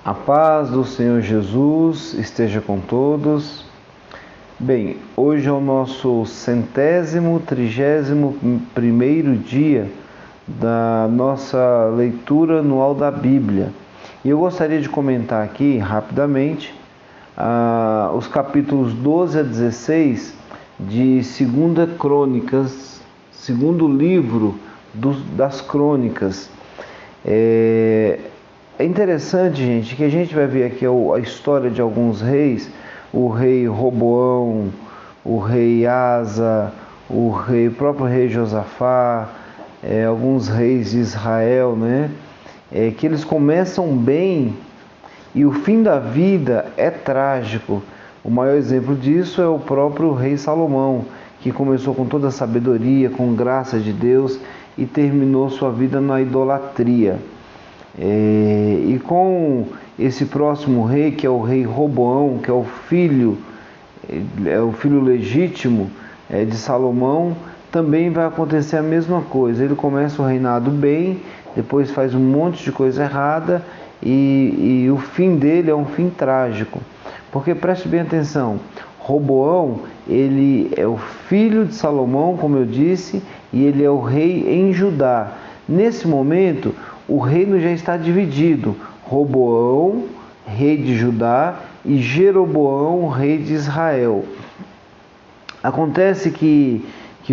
A paz do Senhor Jesus esteja com todos. Bem, hoje é o nosso 131º dia da nossa leitura anual da Bíblia. E eu gostaria de comentar aqui rapidamente os capítulos 12 a 16 de 2 Crônicas, segundo livro das Crônicas. É interessante, gente, que a gente vai ver aqui a história de alguns reis, o rei Roboão, o rei Asa, o próprio rei Josafá, alguns reis de Israel, né? Que eles começam bem e o fim da vida é trágico. O maior exemplo disso é o próprio rei Salomão, que começou com toda a sabedoria, com graça de Deus e terminou sua vida na idolatria. E com esse próximo rei, que é o rei Roboão, que é o filho legítimo de Salomão, também vai acontecer a mesma coisa. Ele começa o reinado bem, depois faz um monte de coisa errada e o fim dele é um fim trágico. Porque preste bem atenção, Roboão, ele é o filho de Salomão, como eu disse, e ele é o rei em Judá. Nesse momento, o reino já está dividido: Roboão, rei de Judá, e Jeroboão, rei de Israel. Acontece que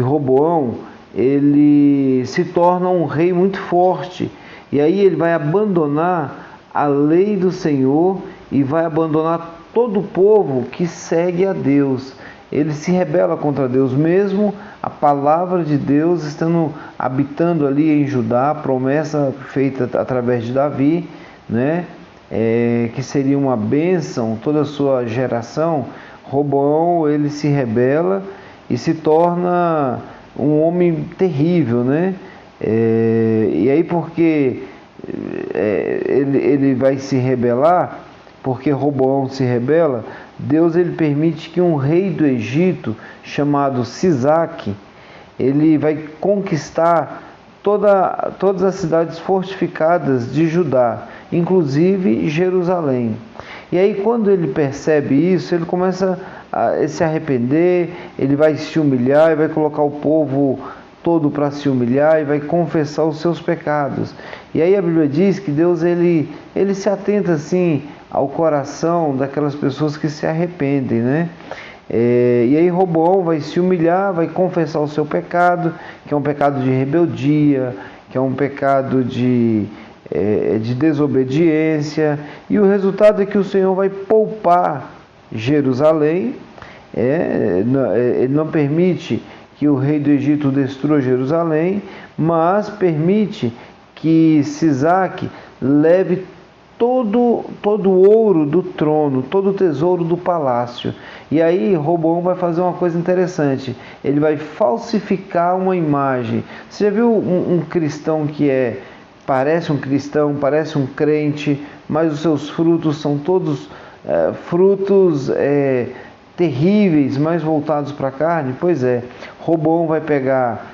Roboão, ele se torna um rei muito forte, e aí ele vai abandonar a lei do Senhor e vai abandonar todo o povo que segue a Deus. Ele se rebela contra Deus, mesmo a palavra de Deus habitando ali em Judá, a promessa feita através de Davi, né? Que seria uma bênção toda a sua geração. Roboão, ele se rebela e se torna um homem terrível, né? E aí porque ele vai se rebelar, porque Roboão se rebela, Deus ele permite que um rei do Egito, chamado Sisaque, ele vai conquistar todas as cidades fortificadas de Judá, inclusive Jerusalém. E aí quando ele percebe isso, ele começa a se arrepender, ele vai se humilhar e vai colocar o povo todo para se humilhar e vai confessar os seus pecados. E aí a Bíblia diz que Deus ele se atenta assim ao coração daquelas pessoas que se arrependem, né? E aí Roboão vai se humilhar, vai confessar o seu pecado, que é um pecado de rebeldia, que é um pecado de desobediência, e o resultado é que o Senhor vai poupar Jerusalém. Ele não permite que o rei do Egito destrua Jerusalém, mas permite que Sisaque leve todo o ouro do trono, todo o tesouro do palácio. E aí Roboão vai fazer uma coisa interessante: ele vai falsificar uma imagem. Você já viu um cristão que parece um cristão, parece um crente, mas os seus frutos são todos frutos terríveis, mais voltados para a carne? Pois é, Roboão vai pegar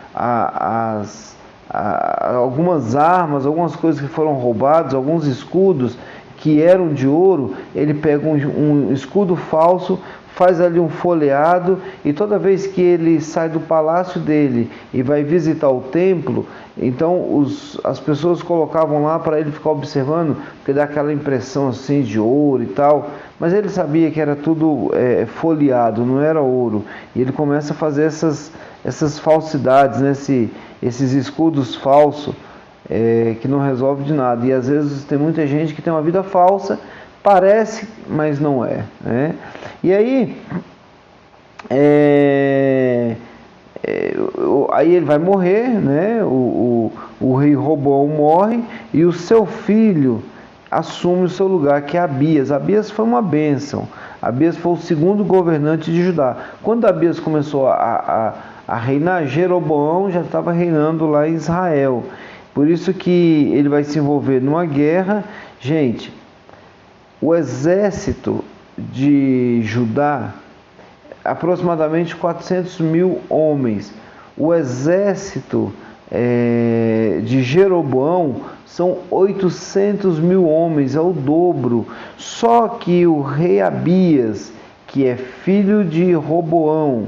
algumas armas, algumas coisas que foram roubadas, alguns escudos que eram de ouro. Ele pega um escudo falso, faz ali um folheado, e toda vez que ele sai do palácio dele e vai visitar o templo, então as pessoas colocavam lá para ele ficar observando, porque dá aquela impressão assim de ouro e tal, mas ele sabia que era tudo folheado, não era ouro. E ele começa a fazer essas falsidades, né? Esses escudos falsos, que não resolve de nada. E às vezes tem muita gente que tem uma vida falsa, parece, mas não é, né? E aí aí ele vai morrer, né? O rei Roboão morre e o seu filho assume o seu lugar, que é Abias. Abias foi uma bênção. Abias foi o segundo governante de Judá. Quando Abias começou a reinar, Jeroboão já estava reinando lá em Israel. Por isso que ele vai se envolver numa guerra. Gente, o exército de Judá, aproximadamente 400.000 homens. O exército de Jeroboão são 800.000 homens, é o dobro. Só que o rei Abias, que é filho de Roboão,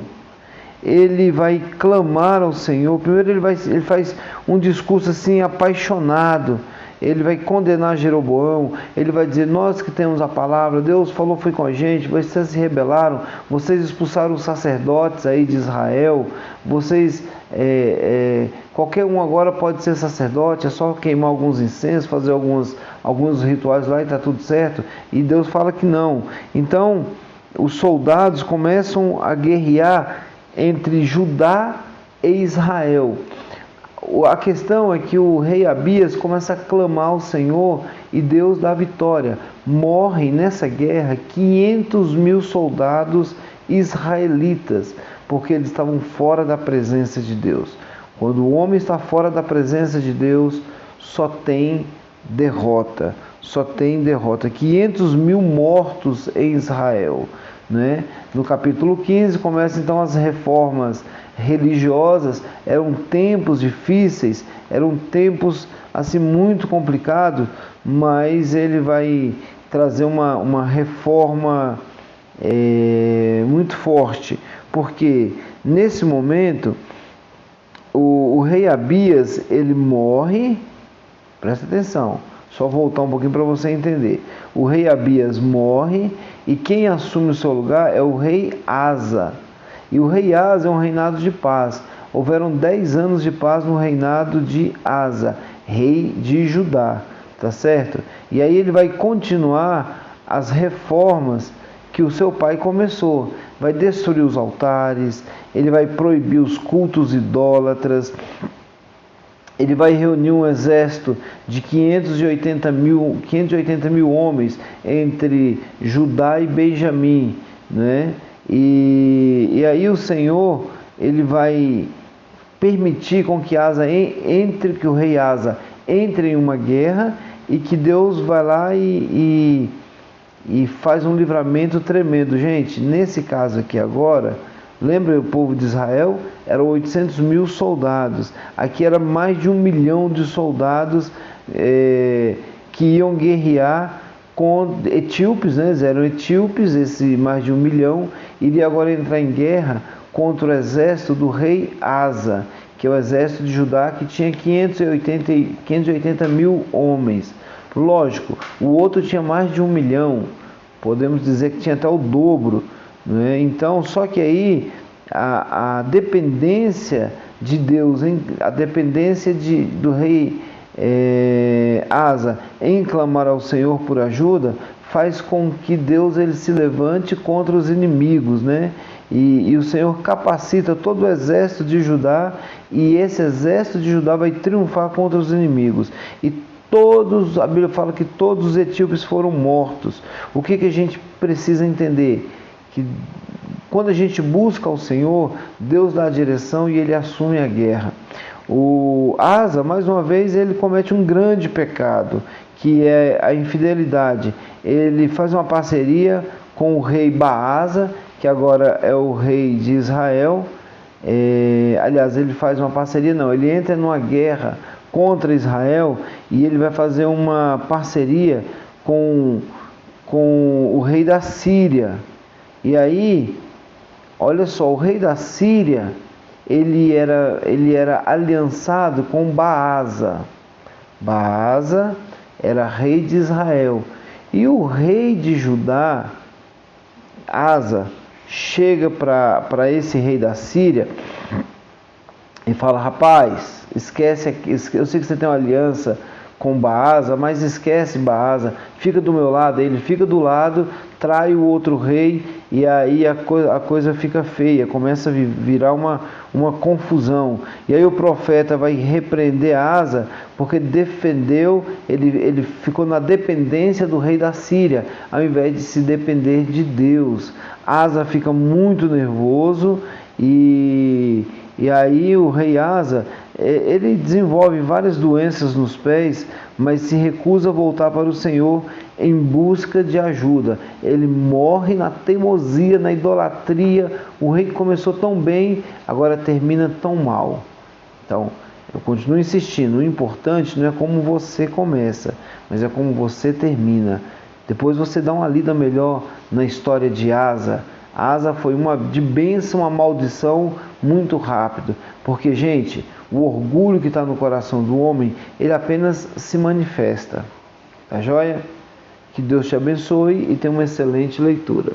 ele vai clamar ao Senhor. Primeiro ele faz um discurso assim apaixonado. Ele vai condenar Jeroboão. Ele vai dizer: nós que temos a palavra, Deus falou, foi com a gente. Vocês se rebelaram, vocês expulsaram os sacerdotes aí de Israel. Vocês, qualquer um agora pode ser sacerdote. É só queimar alguns incensos, fazer alguns rituais lá e está tudo certo. E Deus fala que não. Então os soldados começam a guerrear entre Judá e Israel. A questão é que o rei Abias começa a clamar ao Senhor e Deus dá vitória. Morrem nessa guerra 500.000 soldados israelitas, porque eles estavam fora da presença de Deus. Quando o homem está fora da presença de Deus, só tem derrota. Só tem derrota. 500.000 mortos em Israel. Né? No capítulo 15 começam então as reformas religiosas. Eram tempos difíceis, eram tempos assim muito complicados, mas ele vai trazer uma reforma muito forte, porque nesse momento o rei Abias ele morre. Presta atenção, só voltar um pouquinho para você entender. O rei Abias morre e quem assume o seu lugar é o rei Asa. E o rei Asa é um reinado de paz. Houveram 10 anos de paz no reinado de Asa, rei de Judá, tá certo? E aí ele vai continuar as reformas que o seu pai começou. Vai destruir os altares, ele vai proibir os cultos idólatras. Ele vai reunir um exército de 580 mil homens entre Judá e Benjamim, né? E aí o Senhor ele vai permitir com que que o rei Asa entre em uma guerra e que Deus vai lá e faz um livramento tremendo. Gente, nesse caso aqui agora, lembra o povo de Israel? Eram 800.000 soldados. Aqui era mais de 1 milhão de soldados que iam guerrear com etíopes, né? Eles eram etíopes, esse mais de 1 milhão, iria agora entrar em guerra contra o exército do rei Asa, que é o exército de Judá, que tinha 580 mil homens. Lógico, o outro tinha mais de 1 milhão, podemos dizer que tinha até o dobro. Né? Então, só que aí a dependência de Deus, a dependência do rei Asa em clamar ao Senhor por ajuda, faz com que Deus ele se levante contra os inimigos, né? E o Senhor capacita todo o exército de Judá, e esse exército de Judá vai triunfar contra os inimigos. E a Bíblia fala que todos os etíopes foram mortos. O que a gente precisa entender? Que quando a gente busca o Senhor, Deus dá a direção e ele assume a guerra. O Asa, mais uma vez, ele comete um grande pecado, que é a infidelidade. Ele faz uma parceria com o rei Baasa, que agora é o rei de Israel. Aliás, ele faz uma parceria, não, ele entra numa guerra contra Israel e ele vai fazer uma parceria com o rei da Síria. E aí, olha só, o rei da Síria, ele era aliançado com Baasa. Baasa era rei de Israel. E o rei de Judá, Asa, chega para esse rei da Síria e fala: rapaz, esquece, eu sei que você tem uma aliança com Baasa, mas esquece Baasa, fica do meu lado. Ele fica do lado, trai o outro rei, e aí a coisa fica feia, começa a virar uma confusão. E aí o profeta vai repreender Asa, porque defendeu, ele ficou na dependência do rei da Síria, ao invés de se depender de Deus. Asa fica muito nervoso, e aí o rei Asa, ele desenvolve várias doenças nos pés, mas se recusa a voltar para o Senhor em busca de ajuda. Ele morre na teimosia, na idolatria. O rei que começou tão bem, agora termina tão mal. Então, Eu continuo insistindo, o importante não é como você começa, mas é como você termina. Depois você dá uma lida melhor na história de Asa. Asa foi uma de bênção a maldição muito rápido, porque, gente, o orgulho que está no coração do homem, ele apenas se manifesta. Tá joia? Que Deus te abençoe e tenha uma excelente leitura.